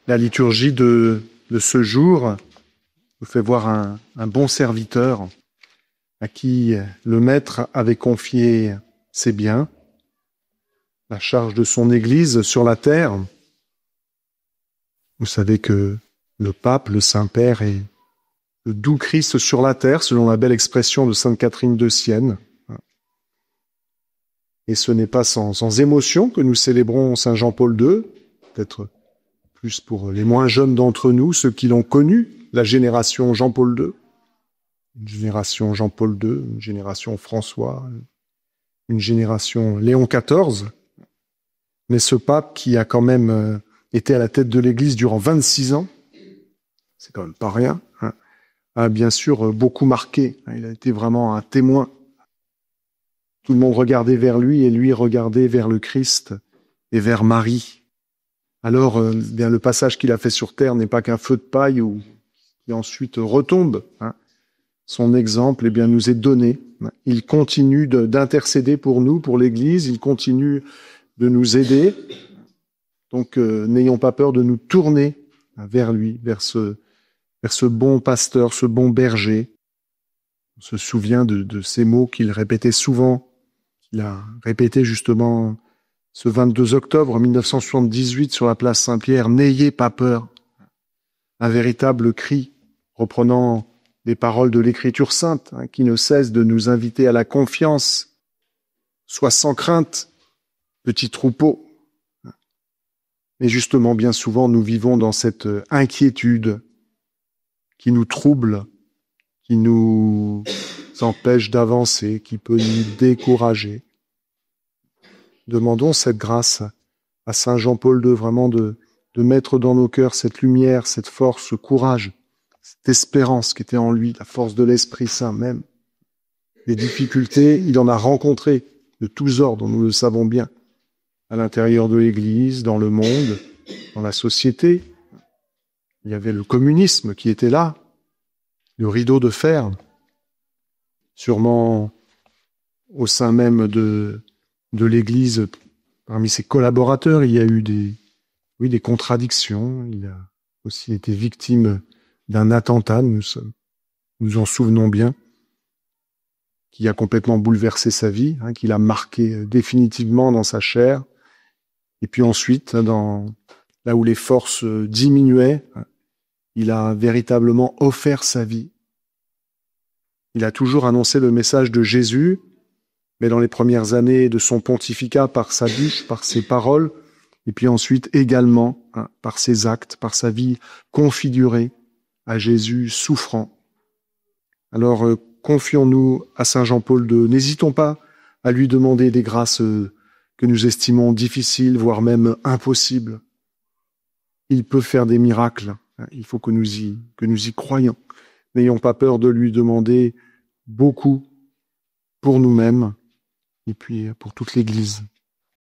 La liturgie de ce jour nous fait voir un bon serviteur à qui le Maître avait confié ses biens, la charge de son Église sur la terre. Vous savez que le pape, le Saint-Père, est le doux Christ sur la terre, selon la belle expression de sainte Catherine de Sienne. Et ce n'est pas sans émotion que nous célébrons Saint Jean-Paul II, peut-être plus pour les moins jeunes d'entre nous, ceux qui l'ont connu, la génération Jean-Paul II, une génération Jean-Paul II, une génération François, une génération Léon XIV. Mais ce pape qui a quand même été à la tête de l'Église durant 26 ans, c'est quand même pas rien, a bien sûr beaucoup marqué. Il a été vraiment un témoin. Tout le monde regardait vers lui et lui regardait vers le Christ et vers Marie. Alors, bien le passage qu'il a fait sur terre n'est pas qu'un feu de paille qui ensuite retombe. Son exemple, bien, nous est donné. Il continue d'intercéder pour nous, pour l'Église. Il continue de nous aider. Donc, n'ayons pas peur de nous tourner vers lui, vers ce bon pasteur, ce bon berger. On se souvient de ces mots qu'il répétait souvent. Il a répété justement ce 22 octobre 1978 sur la place Saint-Pierre, « N'ayez pas peur ». Un véritable cri reprenant les paroles de l'Écriture sainte, qui ne cesse de nous inviter à la confiance. Sois sans crainte, petit troupeau. Mais justement, bien souvent, nous vivons dans cette inquiétude qui nous trouble, qui nous empêche d'avancer, qui peut nous décourager. Demandons cette grâce à Saint Jean-Paul II, vraiment de mettre dans nos cœurs cette lumière, cette force, ce courage, cette espérance qui était en lui, la force de l'Esprit Saint même. Les difficultés, il en a rencontré de tous ordres, nous le savons bien, à l'intérieur de l'Église, dans le monde, dans la société. Il y avait le communisme qui était là, le rideau de fer. Sûrement au sein même de l'Église, parmi ses collaborateurs, il y a eu des contradictions. Il a aussi été victime d'un attentat, nous en souvenons bien, qui a complètement bouleversé sa vie, qui l'a marqué définitivement dans sa chair. Et puis ensuite, là où les forces diminuaient, il a véritablement offert sa vie. Il a toujours annoncé le message de Jésus, mais dans les premières années de son pontificat, par sa bouche, par ses paroles, et puis ensuite également par ses actes, par sa vie configurée à Jésus souffrant. Alors confions-nous à Saint Jean-Paul II. N'hésitons pas à lui demander des grâces que nous estimons difficiles, voire même impossibles. Il peut faire des miracles. Il faut que nous y croyions. N'ayons pas peur de lui demander beaucoup pour nous-mêmes et puis pour toute l'Église.